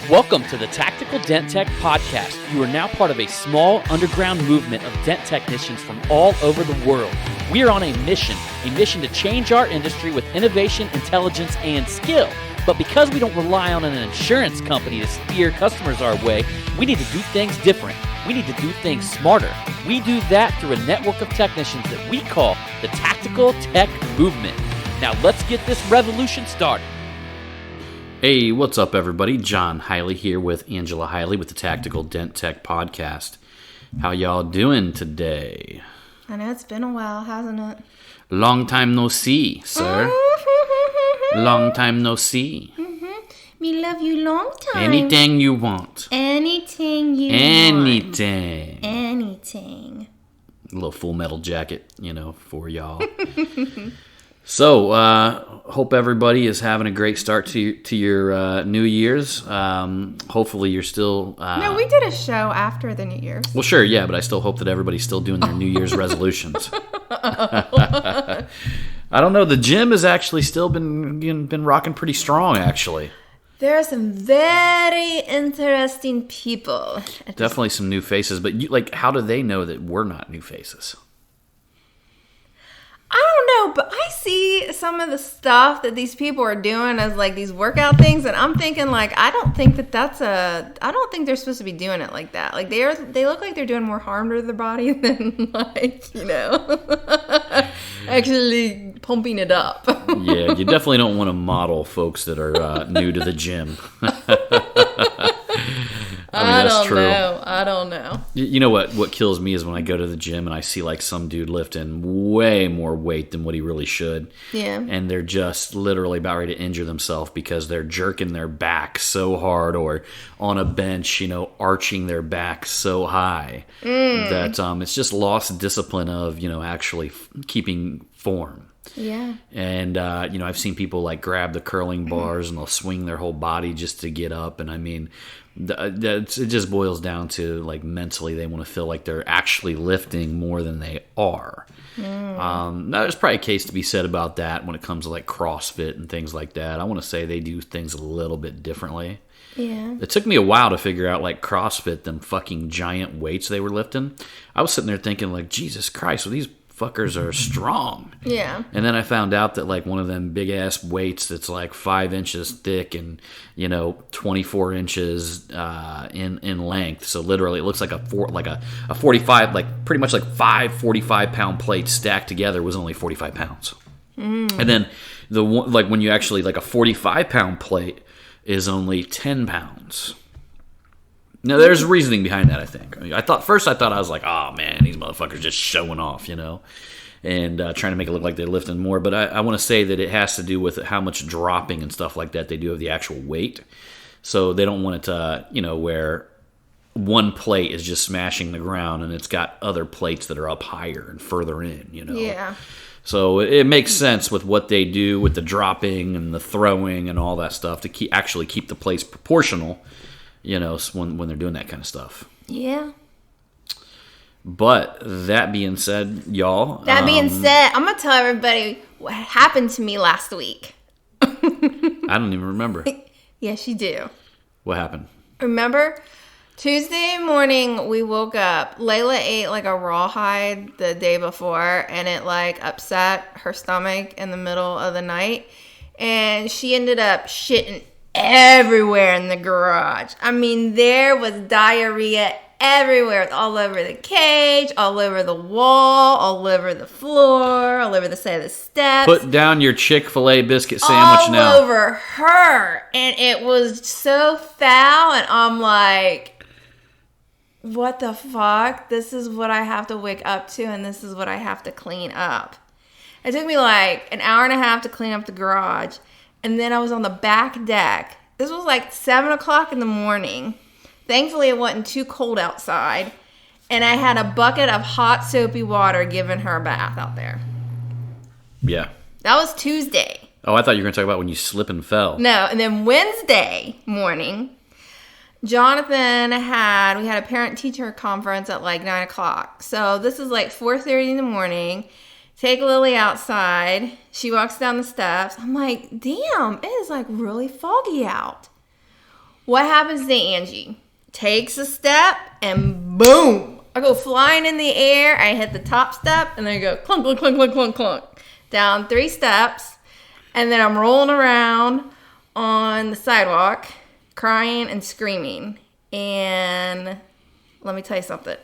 Welcome to the Tactical Dent Tech Podcast. You are now part of a small underground movement of dent technicians from all over the world. We are on a mission to change our industry with innovation, intelligence, and skill. But because we don't rely on an insurance company to steer customers our way, we need to do things different. We need to do things smarter. We do that through a network of technicians that we call the Tactical Tech Movement. Now let's get this revolution started. Hey, what's up, everybody? John Hiley here with Angela Hiley with the Tactical Dent Tech Podcast. How y'all doing today? I know it's been a while, hasn't it? Long time no see, sir. Long time no see. Me love you long time. Anything you want. Anything you Anything. want. Anything. A little Full Metal Jacket, for y'all. So, hope everybody is having a great start to your New Year's. Hopefully you're still... No, we did a show after the New Year's. Well, sure, yeah, but I still hope that everybody's still doing their New Year's resolutions. I don't know. The gym has actually still been rocking pretty strong, actually. There are some very interesting people. Definitely some new faces, but how do they know that we're not new faces? I don't know, but I see some of the stuff that these people are doing as these workout things, and I'm thinking I don't think they're supposed to be doing it like that. They look like they're doing more harm to their body than actually pumping it up. Yeah, you definitely don't want to model folks that are new to the gym. I don't know. You know what kills me is when I go to the gym and I see some dude lifting way more weight than what he really should. Yeah. And they're just literally about ready to injure themselves because they're jerking their back so hard, or on a bench, arching their back so high that it's just lost discipline of, actually keeping form. Yeah. And, I've seen people grab the curling bars and they'll swing their whole body just to get up. And I mean, it just boils down to mentally they want to feel like they're actually lifting more than they are. Now there's probably a case to be said about that when it comes to CrossFit and things like that. I want to say they do things a little bit differently. Yeah. It took me a while to figure out CrossFit, them fucking giant weights they were lifting. I was sitting there thinking Jesus Christ, well, these fuckers are strong. Yeah. And then I found out that one of them big ass weights that's 5 inches thick and 24 inches in length. So literally it looks like a 45, pretty much 5 45-pound plates stacked together was only 45 pounds. And then the one, when you actually a 45-pound plate is only 10 pounds. Now, there's reasoning behind that, I think. I was like, oh, man, these motherfuckers just showing off, and trying to make it look like they're lifting more. But I want to say that it has to do with how much dropping and stuff like that they do of the actual weight. So they don't want it to, where one plate is just smashing the ground and it's got other plates that are up higher and further in, Yeah. So it makes sense with what they do with the dropping and the throwing and all that stuff to keep the plates proportional. When they're doing that kind of stuff. Yeah. But that being said, y'all. I'm going to tell everybody what happened to me last week. I don't even remember. Yes, you do. What happened? Remember? Tuesday morning, we woke up. Layla ate a rawhide the day before, and it upset her stomach in the middle of the night. And she ended up shitting everywhere in the garage. I mean, there was diarrhea everywhere, all over the cage, all over the wall, all over the floor, all over the side of the steps. Put down your Chick-fil-A biscuit sandwich now. All over her. And it was so foul, and I'm like, what the fuck? This is what I have to wake up to, and this is what I have to clean up. It took me an hour and a half to clean up the garage. And then I was on the back deck. This was 7 o'clock in the morning. Thankfully, it wasn't too cold outside. And I had a bucket of hot, soapy water giving her a bath out there. Yeah. That was Tuesday. Oh, I thought you were going to talk about when you slip and fell. No, and then Wednesday morning, Jonathan we had a parent-teacher conference at 9 o'clock. So this is 4:30 in the morning. Take Lily outside. She walks down the steps. I'm like, damn, it is really foggy out. What happens to Angie? Takes a step and boom! I go flying in the air. I hit the top step and then I go clunk, clunk, clunk, clunk, clunk, clunk. Down 3 steps. And then I'm rolling around on the sidewalk, crying and screaming. And let me tell you something.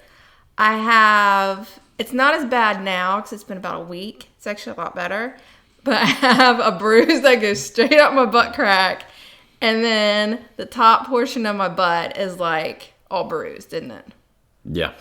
It's not as bad now because it's been about a week. It's actually a lot better. But I have a bruise that goes straight up my butt crack. And then the top portion of my butt is like all bruised, isn't it? Yeah.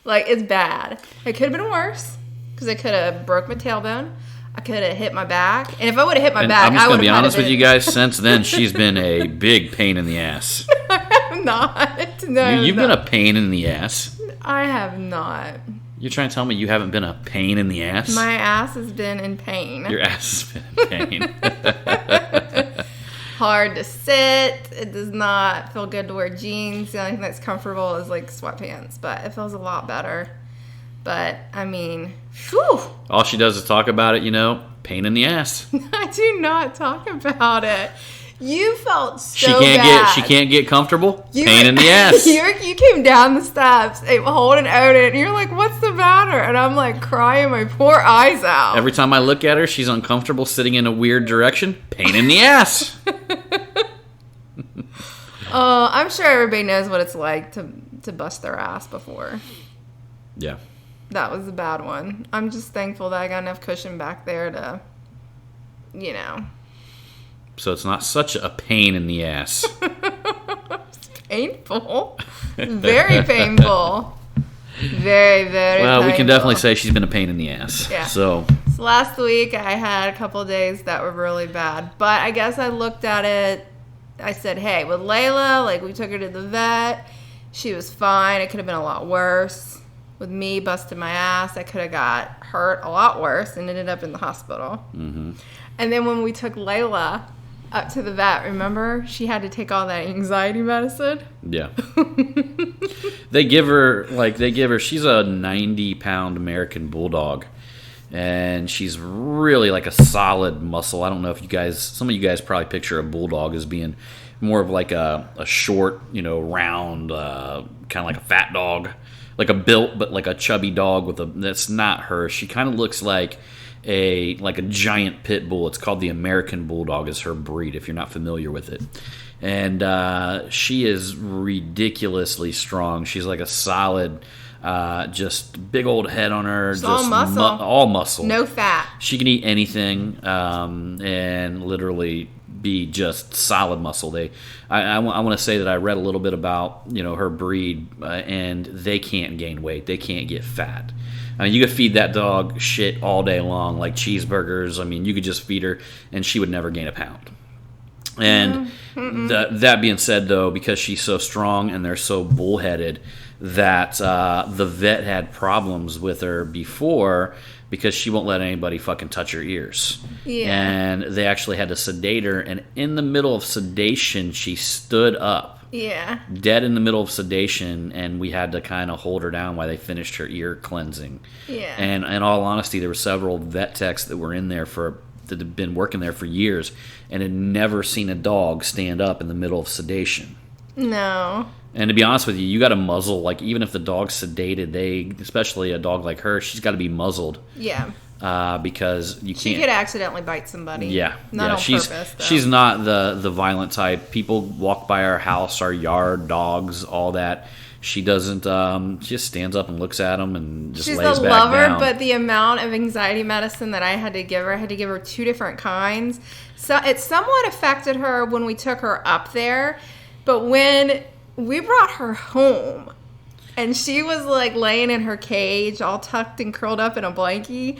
Like, it's bad. It could have been worse because I could have broke my tailbone. I could have hit my back. And if I would have hit my back, I'm just I going would to be have honest with you guys. Since then, she's been a big pain in the ass. I have not. No, You've been a pain in the ass. I have not. You're trying to tell me you haven't been a pain in the ass? My ass has been in pain. Your ass has been in pain. Hard to sit. It does not feel good to wear jeans. The only thing that's comfortable is like sweatpants, but it feels a lot better. But I mean, whew. All she does is talk about it, pain in the ass. I do not talk about it. You felt so bad. She can't get comfortable. Pain in the ass. You came down the steps holding Odin, and you're like, "What's the matter?" And I'm like crying my poor eyes out. Every time I look at her, she's uncomfortable, sitting in a weird direction. Pain in the ass. I'm sure everybody knows what it's like to bust their ass before. Yeah. That was a bad one. I'm just thankful that I got enough cushion back there to, So it's not such a pain in the ass. Painful. Very painful. Very, very Well, painful. we can definitely say she's been a pain in the ass. Yeah. So last week I had a couple of days that were really bad. But I guess I looked at it. I said, hey, with Layla, we took her to the vet. She was fine. It could have been a lot worse. With me busting my ass, I could have got hurt a lot worse and ended up in the hospital. Mm-hmm. And then when we took Layla up to the vet, remember? She had to take all that anxiety medicine. Yeah. They give her, she's a 90-pound American bulldog. And she's really like a solid muscle. I don't know if some of you guys probably picture a bulldog as being more of like a short, round, kind of like a fat dog. Like a built, but like a chubby dog that's not her. She kind of looks like a giant pit bull. It's called the American Bulldog is her breed, if you're not familiar with it. And she is ridiculously strong. She's like a solid, just big old head on her. Just all muscle. All muscle. No fat. She can eat anything and literally be just solid muscle. I want to say that I read a little bit about her breed, and they can't gain weight. They can't get fat. I mean, you could feed that dog shit all day long, like cheeseburgers. I mean, you could just feed her, and she would never gain a pound. And that being said, though, because she's so strong and they're so bullheaded, that the vet had problems with her before because she won't let anybody fucking touch her ears. Yeah. And they actually had to sedate her, and in the middle of sedation, she stood up. Yeah. Dead in the middle of sedation, and we had to kind of hold her down while they finished her ear cleansing. Yeah. And in all honesty, there were several vet techs that were in there that had been working there for years and had never seen a dog stand up in the middle of sedation. No. And to be honest with you, you got to muzzle, even if the dog's sedated, especially a dog like her, she's got to be muzzled. Yeah. Because you can't. She could accidentally bite somebody. Yeah. Not on she's, purpose, though. She's not the violent type. People walk by our house, our yard, dogs, all that. She doesn't. She just stands up and looks at them and just she's lays a back lover, down. but the amount of anxiety medicine that I had to give her 2 different kinds. So it somewhat affected her when we took her up there, but when we brought her home and she was laying in her cage all tucked and curled up in a blankie,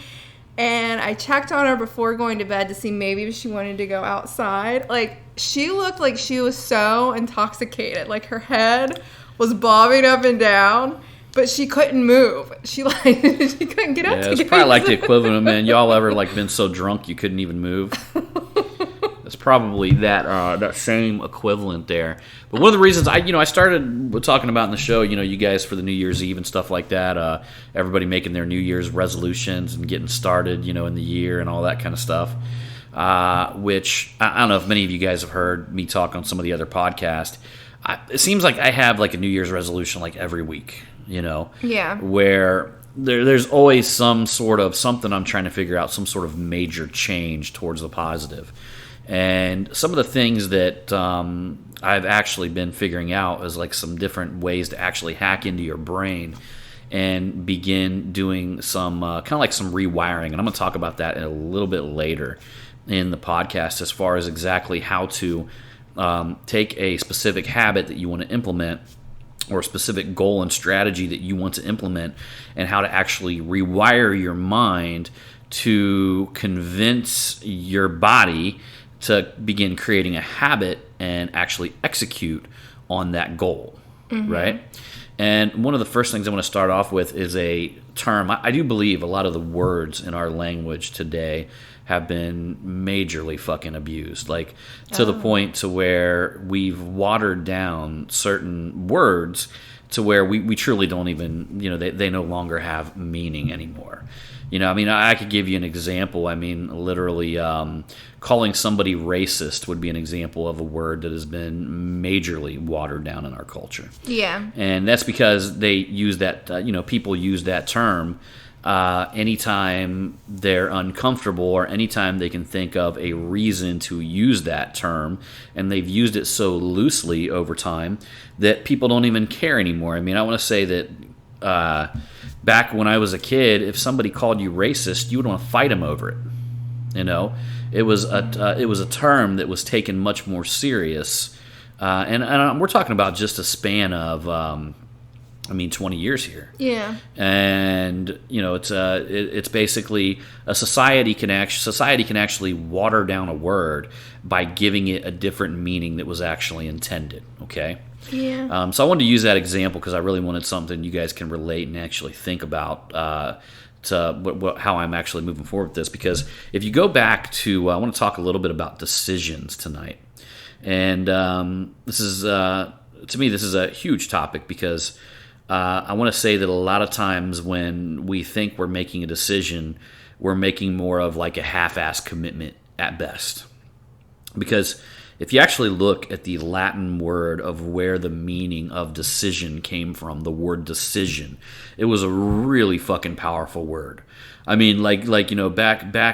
and I checked on her before going to bed to see maybe if she wanted to go outside. She looked like she was so intoxicated. Her head was bobbing up and down, but she couldn't move. She couldn't get up. Yeah, it's probably like the equivalent of, man, y'all ever been so drunk you couldn't even move? It's probably that same equivalent there. But one of the reasons I started talking about in the show, you guys for the New Year's Eve and stuff like that, everybody making their New Year's resolutions and getting started, in the year and all that kind of stuff. which I don't know if many of you guys have heard me talk on some of the other podcasts. It seems like I have like a New Year's resolution like every week, Yeah. where there's always some sort of something I'm trying to figure out, some sort of major change towards the positive. And some of the things that I've actually been figuring out is like some different ways to actually hack into your brain and begin doing some kind of like some rewiring. And I'm going to talk about that a little bit later in the podcast as far as exactly how to take a specific habit that you want to implement or a specific goal and strategy that you want to implement, and how to actually rewire your mind to convince your body to begin creating a habit and actually execute on that goal, right? And one of the first things I want to start off with is a term. I do believe a lot of the words in our language today have been majorly fucking abused, like to the point to where we've watered down certain words to where we truly don't even, they no longer have meaning anymore. I mean, I could give you an example. I mean, literally, calling somebody racist would be an example of a word that has been majorly watered down in our culture. Yeah. And that's because they use that, people use that term anytime they're uncomfortable or anytime they can think of a reason to use that term, and they've used it so loosely over time that people don't even care anymore. I mean, I want to say that back when I was a kid, if somebody called you racist, you would want to fight them over it. It was a term that was taken much more serious, and we're talking about just a span of 20 years here. Yeah. And it's basically a society can actually water down a word by giving it a different meaning that was actually intended. Okay. Yeah. So I wanted to use that example because I really wanted something you guys can relate and actually think about to how I'm actually moving forward with this. Because if you go back to, I want to talk a little bit about decisions tonight, and this is to me this is a huge topic because I want to say that a lot of times when we think we're making a decision, we're making more of like a half-assed commitment at best. Because if you actually look at the Latin word of where the meaning of decision came from, the word decision, it was a really fucking powerful word. I mean, back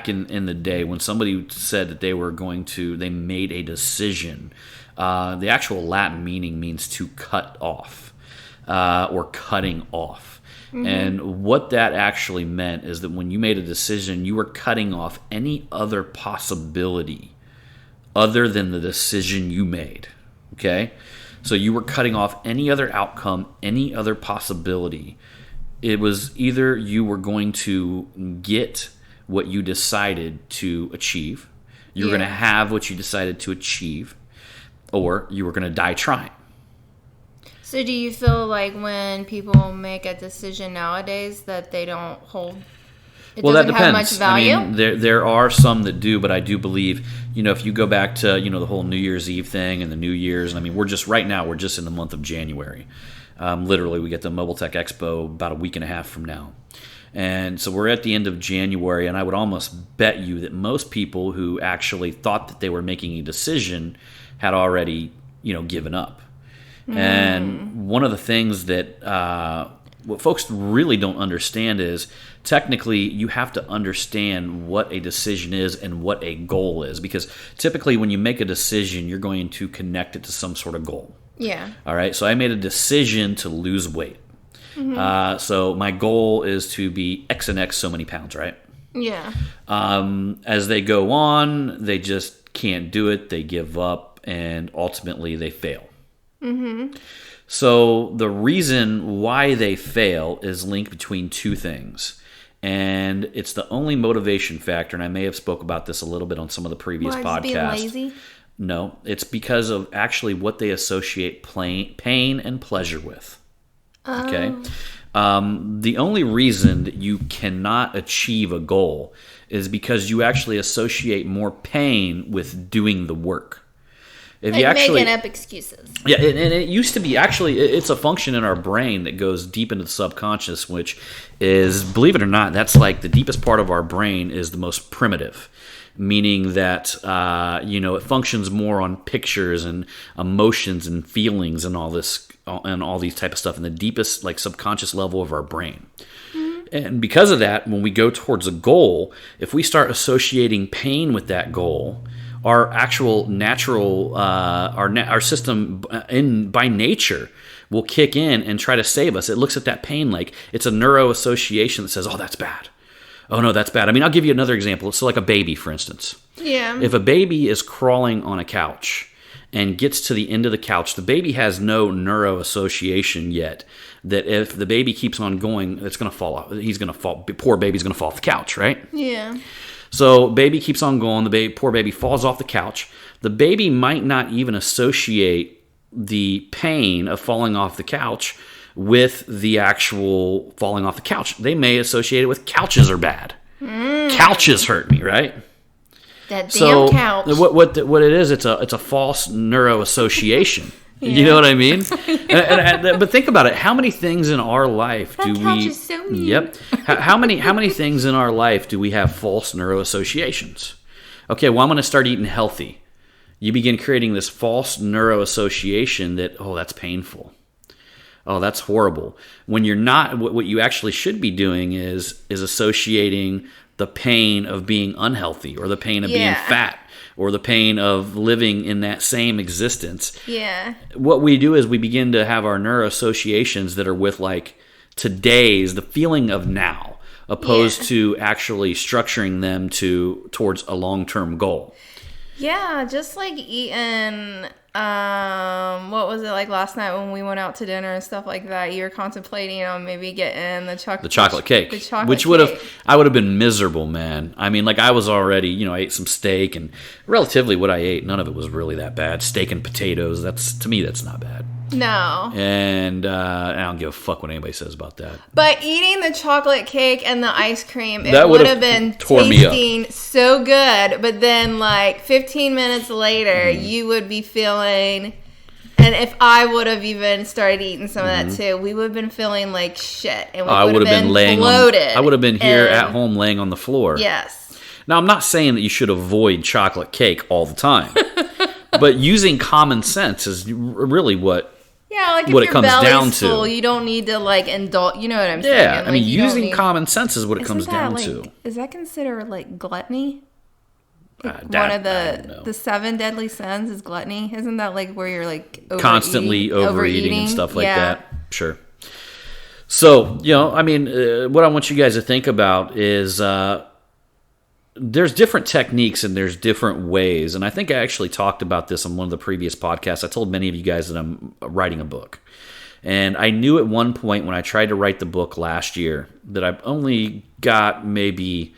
in the day when somebody said that they made a decision, the actual Latin meaning means to cut off. Or cutting off. Mm-hmm. And what that actually meant is that when you made a decision, you were cutting off any other possibility other than the decision you made. Okay? So you were cutting off any other outcome, any other possibility. It was either you were going to get what you decided to achieve, you were going to have what you decided to achieve, or you were going to die trying. So do you feel like when people make a decision nowadays that they don't hold, that depends. Have much value? I mean, there are some that do, but I do believe, if you go back to, the whole New Year's Eve thing and the New Year's, and I mean, we're just in the month of January. Literally, we get the Mobile Tech Expo about a week and a half from now. And so we're at the end of January, and I would almost bet you that most people who actually thought that they were making a decision had already, given up. And one of the things that what folks really don't understand is technically you have to understand what a decision is and what a goal is, because typically when you make a decision, you're going to connect it to some sort of goal. Yeah. All right. So I made a decision to lose weight. Mm-hmm. So my goal is to be X and X so many pounds, right? Yeah. As they go on, they just can't do it. They give up, and ultimately they fail. Mm-hmm. So the reason why they fail is linked between two things, and it's the only motivation factor. And I may have spoke about this a little bit on some of the previous podcasts. Being lazy? No, it's because of actually what they associate pain and pleasure with. Oh. Okay, the only reason that you cannot achieve a goal is because you actually associate more pain with doing the work. If you actually making up excuses. Yeah, and it used to be actually, it's a function in our brain that goes deep into the subconscious, which is, believe it or not, that's like the deepest part of our brain is the most primitive. meaning that it functions more on pictures and emotions and feelings and all this and all these type of stuff in the deepest like subconscious level of our brain. And because of that, when we go towards a goal, if we start associating pain with that goal, our actual natural our system by nature will kick in and try to save us. It looks at that pain like it's a neuro association that says, "Oh, that's bad. Oh no, that's bad." I mean, I'll give you another example. So like a baby, for instance. Yeah. If a baby is crawling on a couch and gets to the end of the couch, the baby has no neuro association yet that if the baby keeps on going, it's going to fall off. He's going to fall. Poor baby's going to fall off the couch, right? Yeah. So baby keeps on going. Poor baby falls off the couch. The baby might not even associate the pain of falling off the couch with the actual falling off the couch. They may associate it with couches are bad. Couches hurt me, right? That damn couch. What it is? It's a false neuro association. Yeah. You know what I mean? But think about it. How many things in our life do we? That couch is so mean. Yep. How many things in our life do we have false neuro associations? Okay, well, I'm going to start eating healthy. You begin creating this false neuro association that, oh, that's painful. Oh, that's horrible. When you're not, what you actually should be doing is associating the pain of being unhealthy or the pain of being fat or the pain of living in that same existence. Yeah. What we do is we begin to have our neuro associations that are with like the feeling of now, opposed to actually structuring them towards a long-term goal. Yeah, just like eating, what was it like last night when we went out to dinner and stuff like that? You were contemplating on maybe getting the chocolate cake. I would have been miserable, man. I mean, like I was already, I ate some steak and relatively what I ate, none of it was really that bad. Steak and potatoes, to me, that's not bad. No. And I don't give a fuck what anybody says about that. But eating the chocolate cake and the ice cream, it would have been tasting so good. But then like 15 minutes later, you would be feeling, and if I would have even started eating some of that too, we would have been feeling like shit. And we would have been bloated. I would have been here at home laying on the floor. Yes. Now, I'm not saying that you should avoid chocolate cake all the time. But using common sense is really what if it your comes belly's down full, to. You don't need to like indulge. You know what I'm saying? Yeah, like, I mean, using common sense is what it comes down to. Is that considered like gluttony? Like one of the 7 deadly sins is gluttony. Isn't that like where you're like constantly overeating and stuff like that? Sure. So I mean, what I want you guys to think about is. There's different techniques and there's different ways. And I think I actually talked about this on one of the previous podcasts. I told many of you guys that I'm writing a book. And I knew at one point when I tried to write the book last year that I've only got maybe,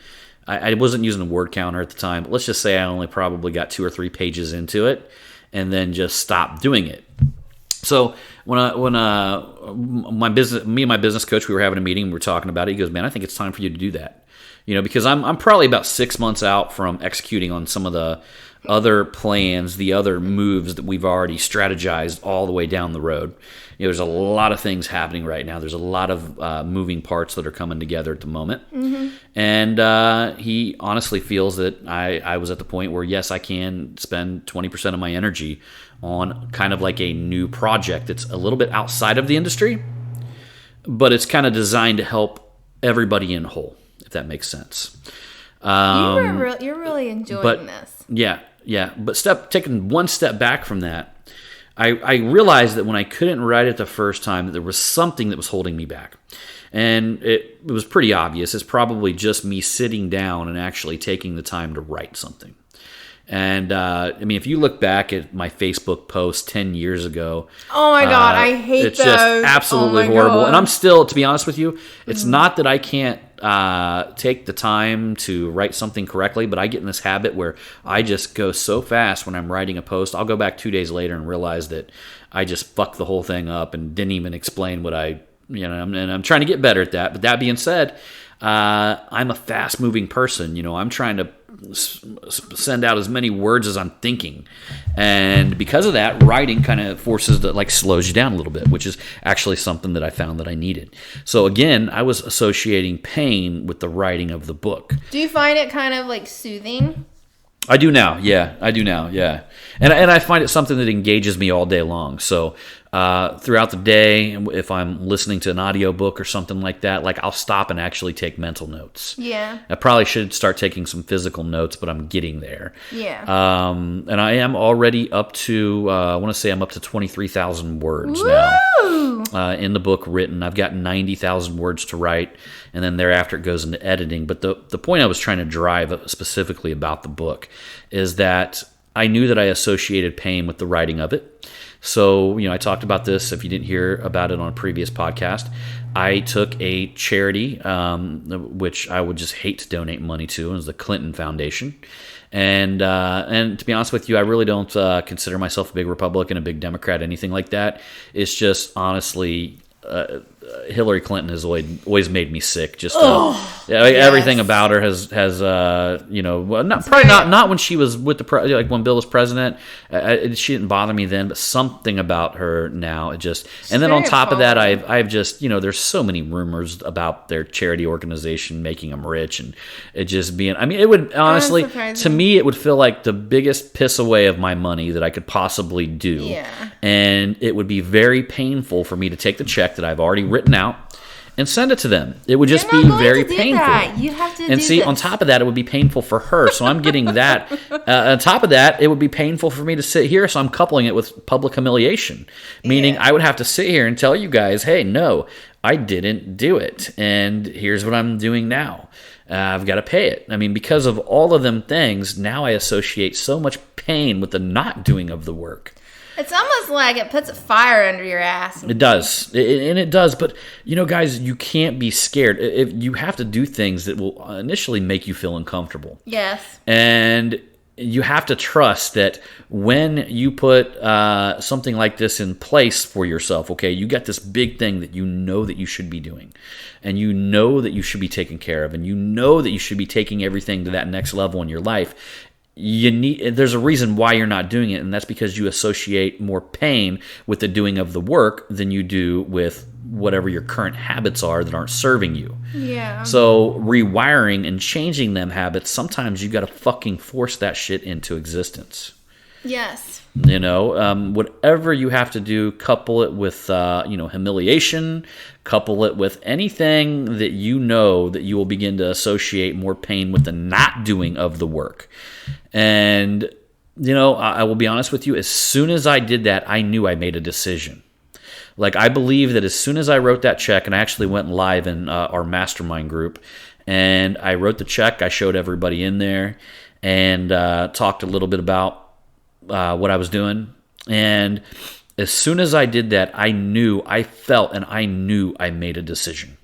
I wasn't using a word counter at the time, but let's just say I only probably got 2 or 3 pages into it and then just stopped doing it. So when my business coach, we were having a meeting, we were talking about it. He goes, "Man, I think it's time for you to do that." Because I'm probably about 6 months out from executing on some of the other plans, the other moves that we've already strategized all the way down the road. There's a lot of things happening right now. There's a lot of moving parts that are coming together at the moment. Mm-hmm. And he honestly feels that I was at the point where, yes, I can spend 20% of my energy on kind of like a new project that's a little bit outside of the industry, but it's kind of designed to help everybody in whole. If that makes sense. You're really enjoying this. Yeah. But taking one step back from that, I realized that when I couldn't write it the first time, that there was something that was holding me back. And it was pretty obvious. It's probably just me sitting down and actually taking the time to write something. And I mean, if you look back at my Facebook post 10 years ago, oh my God, I hate it's those. Just absolutely horrible. God. And I'm still, to be honest with you, it's not that I can't take the time to write something correctly, but I get in this habit where I just go so fast when I'm writing a post. I'll go back 2 days later and realize that I just fucked the whole thing up and didn't even explain what and I'm trying to get better at that. But that being said, I'm a fast moving person. I'm trying to send out as many words as I'm thinking, and because of that, writing kind of slows you down a little bit, which is actually something that I found that I needed. So again, I was associating pain with the writing of the book. Do you find it kind of like soothing? I do now, yeah. And I find it something that engages me all day long. So throughout the day, if I'm listening to an audiobook or something like that, like I'll stop and actually take mental notes. Yeah. I probably should start taking some physical notes, but I'm getting there. Yeah. And I am already up to, I want to say I'm up to 23,000 words Woo! now in the book written. I've got 90,000 words to write, and then thereafter it goes into editing. But the point I was trying to drive specifically about the book is that I knew that I associated pain with the writing of it. So, I talked about this. If you didn't hear about it on a previous podcast, I took a charity, which I would just hate to donate money to. It was the Clinton Foundation. And to be honest with you, I really don't consider myself a big Republican, a big Democrat, anything like that. It's just honestly, Hillary Clinton has always made me sick. Just everything about her has not when she was with when Bill was president. She didn't bother me then, but something about her now it just. And then on top of that, I've just there's so many rumors about their charity organization making them rich, and it just being. I mean, it would honestly to me it would feel like the biggest piss away of my money that I could possibly do. Yeah. And it would be very painful for me to take the check that I've already written out and send it to them. It would just be very painful. You have to and see, on top of that, it would be painful for her. So I'm getting that. On top of that, it would be painful for me to sit here. So I'm coupling it with public humiliation, meaning I would have to sit here and tell you guys, hey, no, I didn't do it. And here's what I'm doing now. I've got to pay it. I mean, because of all of them things, now I associate so much pain with the not doing of the work. It's almost like it puts a fire under your ass. It does. And it does. But, guys, you can't be scared. You have to do things that will initially make you feel uncomfortable. Yes. And you have to trust that when you put something like this in place for yourself, okay, you got this big thing that you know that you should be doing, and you know that you should be taking care of, and you know that you should be taking everything to that next level in your life. There's a reason why you're not doing it, and that's because you associate more pain with the doing of the work than you do with whatever your current habits are that aren't serving you. Yeah. So rewiring and changing them habits, sometimes you got to fucking force that shit into existence. Yes. Whatever you have to do, couple it with, humiliation, couple it with anything that that you will begin to associate more pain with the not doing of the work. And, I will be honest with you, as soon as I did that, I knew I made a decision. Like, I believe that as soon as I wrote that check, and I actually went live in our mastermind group, and I wrote the check, I showed everybody in there, and talked a little bit about what I was doing. And as soon as I did that, I knew I made a decision.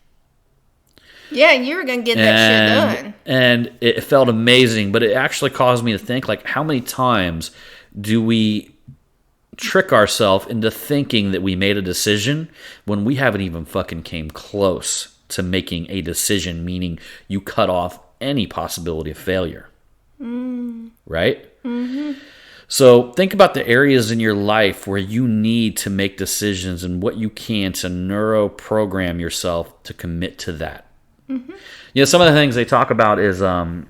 Yeah, you were going to get that shit done. And it felt amazing, but it actually caused me to think, like, how many times do we trick ourselves into thinking that we made a decision when we haven't even fucking came close to making a decision, meaning you cut off any possibility of failure. Right? Mm-hmm. So think about the areas in your life where you need to make decisions and what you can to neuroprogram yourself to commit to that. Mm-hmm. Some of the things they talk about is, some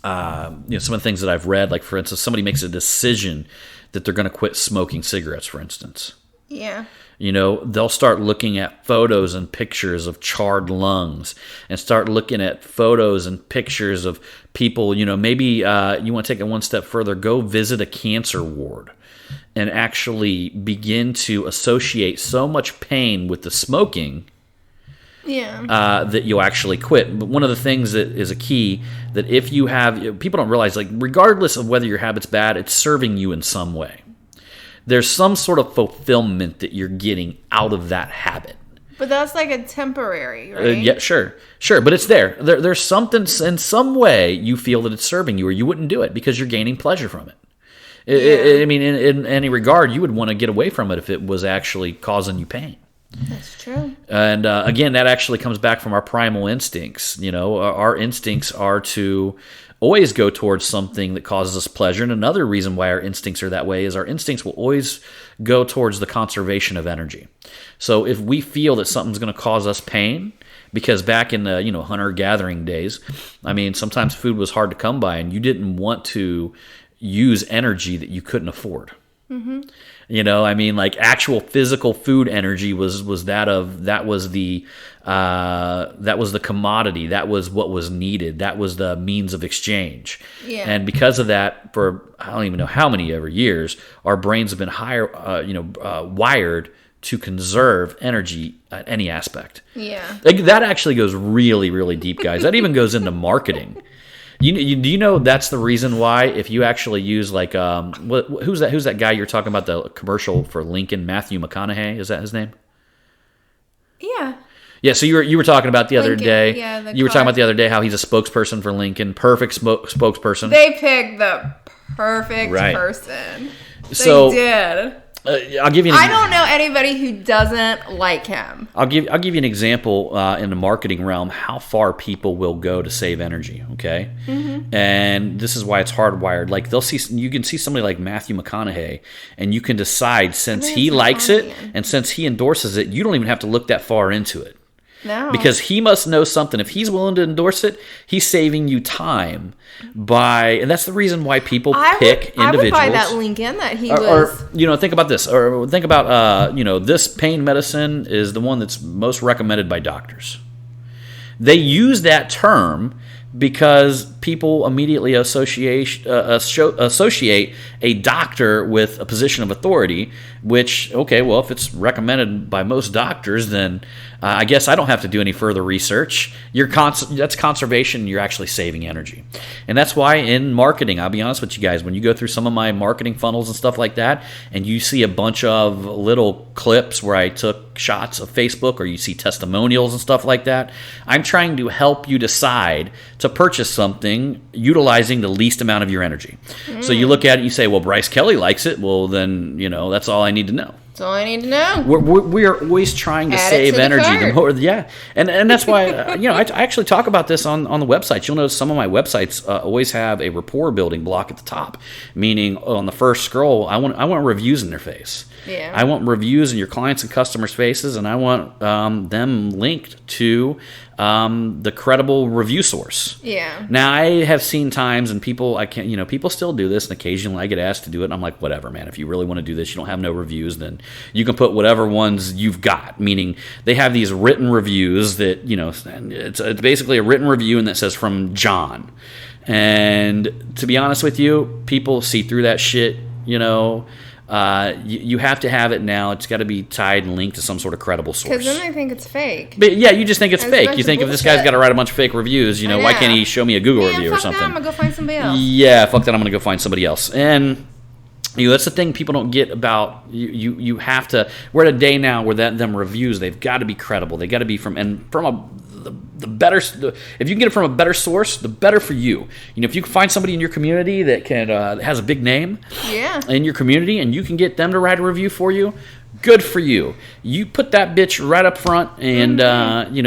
of the things that I've read, like, for instance, somebody makes a decision that they're going to quit smoking cigarettes, for instance. Yeah. They'll start looking at photos and pictures of charred lungs and start looking at photos and pictures of people, maybe you want to take it one step further, go visit a cancer ward and actually begin to associate so much pain with the smoking that you'll actually quit. But one of the things that is a key, that if you have, people don't realize, like, regardless of whether your habit's bad, it's serving you in some way. There's some sort of fulfillment that you're getting out of that habit. But that's like a temporary, right? Yeah, sure. But it's there. There's something, in some way, you feel that it's serving you, or you wouldn't do it because you're gaining pleasure from it. I mean, in any regard, you would want to get away from it if it was actually causing you pain. That's true. And again, that actually comes back from our primal instincts. Our instincts are to always go towards something that causes us pleasure. And another reason why our instincts are that way is our instincts will always go towards the conservation of energy. So if we feel that something's going to cause us pain, because back in the hunter-gathering days, I mean, sometimes food was hard to come by, and you didn't want to use energy that you couldn't afford. Mm-hmm. I mean, like actual physical food energy was the commodity. That was what was needed. That was the means of exchange. Yeah. And because of that, for I don't even know how many ever years, our brains have been wired to conserve energy at any aspect. Yeah. Like, that actually goes really, really deep, guys. That even goes into marketing. Do you know that's the reason why if you actually use like who's that guy you're talking about, the commercial for Lincoln, Matthew McConaughey, is that his name? Yeah. Yeah, so you were talking about the other Lincoln, day. yeah, you were talking about the other day how he's a spokesperson for Lincoln, perfect spokesperson. They picked the perfect person. So, they did. I'll give you. I don't know anybody who doesn't like him. I'll give you an example in the marketing realm how far people will go to save energy. Okay, and this is why it's hardwired. Like you can see somebody like Matthew McConaughey, and you can decide since he likes it and since he endorses it, you don't even have to look that far into it. No. Because he must know something. If he's willing to endorse it, he's saving you time and that's the reason why people pick individuals. I would buy that Lincoln that he was. Or, think about this. Or think about, this pain medicine is the one that's most recommended by doctors. They use that term because people immediately associate a doctor with a position of authority, which, okay, well, if it's recommended by most doctors, then I guess I don't have to do any further research. That's conservation. You're actually saving energy. And that's why in marketing, I'll be honest with you guys, when you go through some of my marketing funnels and stuff like that, and you see a bunch of little clips where I took shots of Facebook, or you see testimonials and stuff like that, I'm trying to help you decide to purchase something utilizing the least amount of your energy. So you look at it and you say, well, Bryce Kelly likes it. Well, then, that's all I need to know. That's all I need to know. We are always trying to save energy. The more, and that's why I actually talk about this on the website. You'll notice some of my websites always have a rapport building block at the top, meaning on the first scroll, I want reviews in their face. Yeah. I want reviews in your clients and customers' faces, and I want them linked to the credible review source. Yeah. Now, I have seen times, and people still do this, and occasionally I get asked to do it, and I'm like, whatever, man. If you really want to do this, you don't have no reviews, then you can put whatever ones you've got. Meaning, they have these written reviews that it's basically a written review, and that says from John. And to be honest with you, people see through that shit. You have to have it now. It's got to be tied and linked to some sort of credible source. Because then they think it's fake. But yeah, you just think it's fake. You think if this guy's got to write a bunch of fake reviews, why can't he show me a Google review or something? Fuck that, I'm going to go find somebody else. Yeah, fuck that, I'm going to go find somebody else. And that's the thing people don't get about you have to. We're at a day now where them reviews, they've got to be credible. They got to be from the better. If you can get it from a better source, the better for you. If you can find somebody in your community that can has a big name, in your community, and you can get them to write a review for you, good for you. You put that bitch right up front, and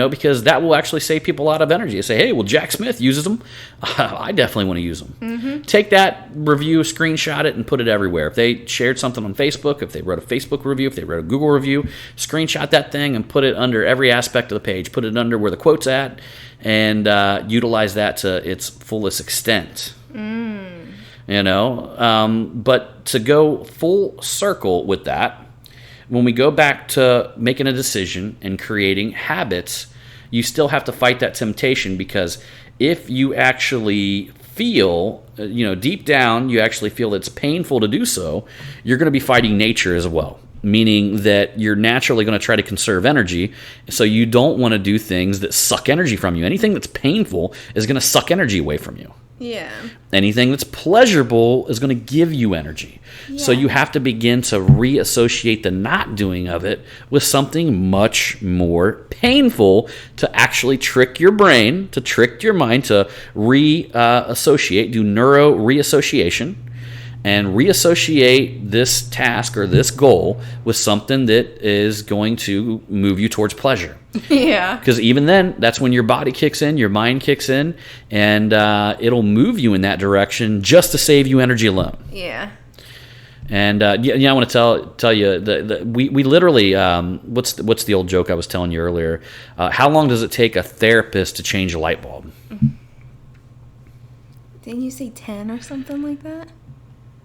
because that will actually save people a lot of energy. You say, hey, well, Jack Smith uses them. I definitely want to use them. Mm-hmm. Take that review, screenshot it, and put it everywhere. If they shared something on Facebook, if they wrote a Facebook review, if they wrote a Google review, screenshot that thing and put it under every aspect of the page. Put it under where the quote's at, and utilize that to its fullest extent. But to go full circle with that, when we go back to making a decision and creating habits, you still have to fight that temptation, because if you actually feel, deep down, you actually feel it's painful to do so, you're going to be fighting nature as well. Meaning that you're naturally going to try to conserve energy, so you don't want to do things that suck energy from you. Anything that's painful is going to suck energy away from you. Yeah. Anything that's pleasurable is going to give you energy. Yeah. So you have to begin to reassociate the not doing of it with something much more painful to actually trick your brain, to trick your mind to reassociate, do neuro reassociation. and reassociate this task or this goal with something that is going to move you towards pleasure. Yeah. Because even then, that's when your body kicks in, your mind kicks in, and it'll move you in that direction just to save you energy alone. Yeah. And I want to tell you that we literally what's the old joke I was telling you earlier? How long does it take a therapist to change a light bulb? Didn't you say 10 or something like that?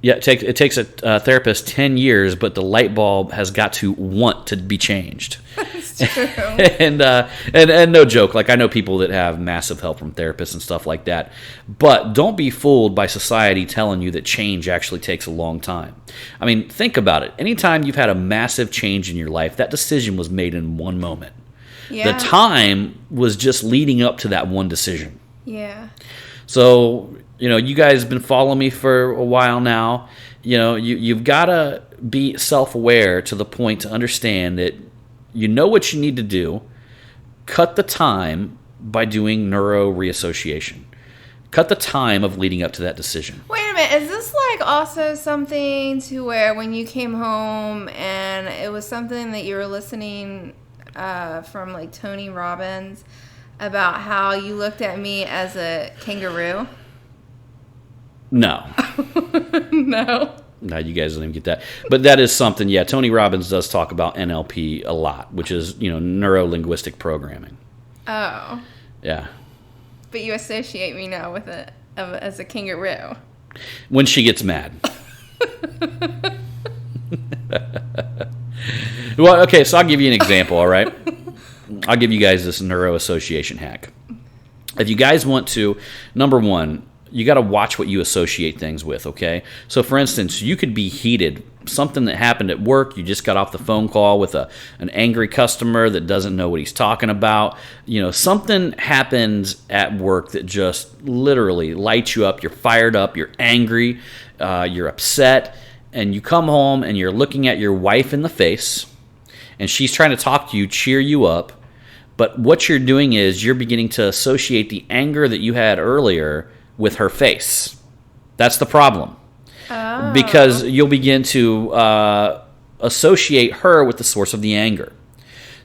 Yeah, it takes a therapist 10 years, but the light bulb has got to want to be changed. That's true. and no joke, like I know people that have massive help from therapists and stuff like that. But don't be fooled by society telling you that change actually takes a long time. I mean, think about it. Anytime you've had a massive change in your life, that decision was made in one moment. Yeah. The time was just leading up to that one decision. Yeah. So, you guys have been following me for a while now. You've got to be self-aware to the point to understand that you know what you need to do. Cut the time by doing neuro reassociation. Cut the time of leading up to that decision. Wait a minute. Is this like also something to where when you came home and it was something that you were listening from like Tony Robbins about how you looked at me as a kangaroo? No. No. No, you guys don't even get that. But that is something, yeah, Tony Robbins does talk about NLP a lot, which is, neuro-linguistic programming. Oh. Yeah. But you associate me now with as a kangaroo. When she gets mad. Well, okay, so I'll give you an example, all right? I'll give you guys this neuro-association hack. If you guys want to, number one, you got to watch what you associate things with, okay? So, for instance, you could be heated. Something that happened at work, you just got off the phone call with an angry customer that doesn't know what he's talking about. Something happens at work that just literally lights you up. You're fired up, you're angry, you're upset, and you come home and you're looking at your wife in the face, and she's trying to talk to you, cheer you up. But what you're doing is you're beginning to associate the anger that you had earlier with her face. That's the problem. Oh. Because you'll begin to associate her with the source of the anger.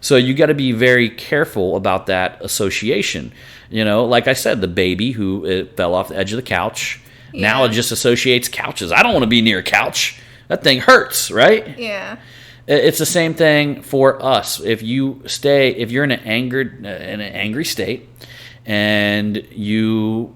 So you got to be very careful about that association. Like I said, the baby who fell off the edge of the couch, now it just associates couches. I don't want to be near a couch. That thing hurts, right? Yeah. It's the same thing for us. If you're in an angry state, and you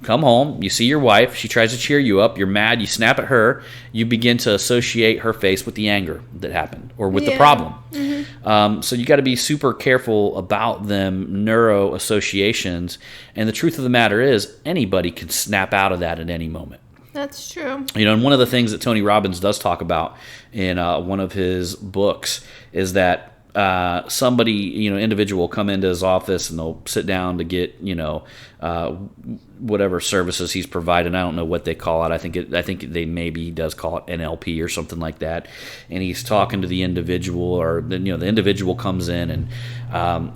come home, you see your wife, she tries to cheer you up, you're mad, you snap at her, you begin to associate her face with the anger that happened or with the problem. Mm-hmm. So you got to be super careful about them neuro associations. And the truth of the matter is, anybody can snap out of that at any moment. That's true. And one of the things that Tony Robbins does talk about in one of his books is that somebody, individual will come into his office and they'll sit down to get, whatever services he's providing. I don't know what they call it. I think he does call it NLP or something like that. And he's talking to the individual, or the individual comes in and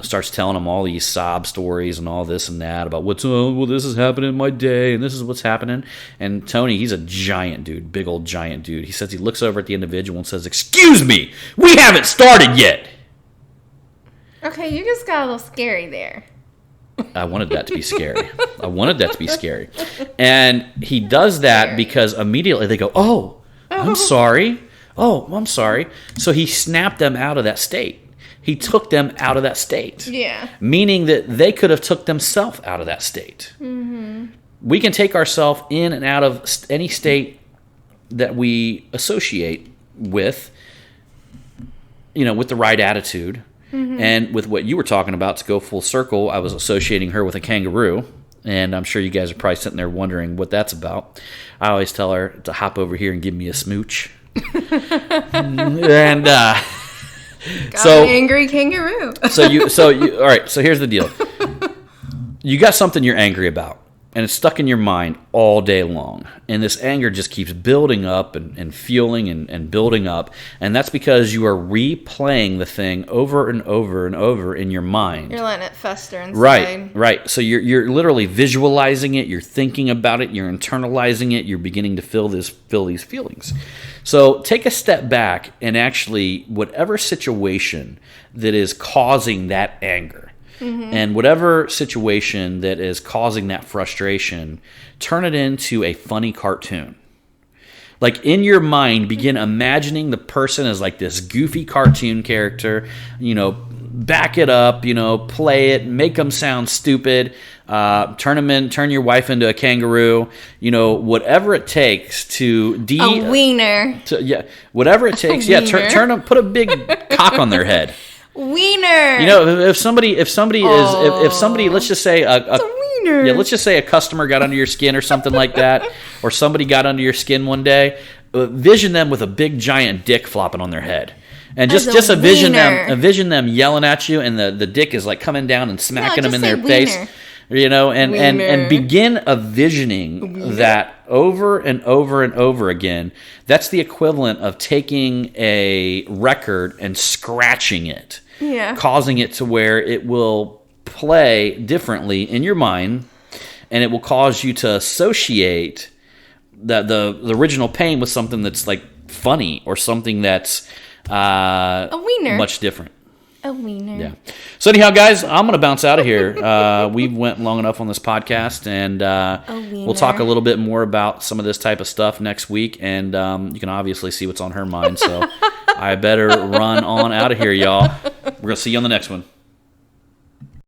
starts telling him all these sob stories and all this and that about this is happening in my day and this is what's happening. And Tony, he's a giant dude, big old giant dude. He says he looks over at the individual and says, "Excuse me, we haven't started yet." Okay, you just got a little scary there. I wanted that to be scary. And he does that because immediately they go, "Oh, I'm sorry. Oh, I'm sorry." So he snapped them out of that state. He took them out of that state. Yeah. Meaning that they could have took themselves out of that state. Mm-hmm. We can take ourselves in and out of any state that we associate with, with the right attitude. Mm-hmm. And with what you were talking about, to go full circle, I was associating her with a kangaroo. And I'm sure you guys are probably sitting there wondering what that's about. I always tell her to hop over here and give me a smooch. And so an angry kangaroo. So all right, so here's the deal. You got something you're angry about. and it's stuck in your mind all day long. And this anger just keeps building up and fueling and building up. And that's because you are replaying the thing over and over and over in your mind. You're letting it fester inside. Right. So you're literally visualizing it. You're thinking about it. You're internalizing it. You're beginning to feel these feelings. So take a step back and actually, whatever situation that is causing that anger, and whatever situation that is causing that frustration, turn it into a funny cartoon. Like, in your mind, begin imagining the person as like this goofy cartoon character. Back it up. Play it. Make them sound stupid. Turn your wife into a kangaroo. Whatever it takes to a wiener. Whatever it takes. Turn them. Put a big cock on their head. Wiener. If somebody, let's just say it's a wiener. Yeah, let's just say a customer got under your skin or something like that, or somebody got under your skin one day. Vision them with a big giant dick flopping on their head, and just envision them yelling at you, and the dick is like coming down and smacking them in their face. And begin envisioning that over and over and over again. That's the equivalent of taking a record and scratching it, causing it to where it will play differently in your mind, and it will cause you to associate the original pain with something that's like funny or something that's a wiener, much different. A wiener. Yeah. So anyhow, guys, I'm going to bounce out of here. We went long enough on this podcast, and we'll talk a little bit more about some of this type of stuff next week, and you can obviously see what's on her mind, so I better run on out of here, y'all. We're going to see you on the next one.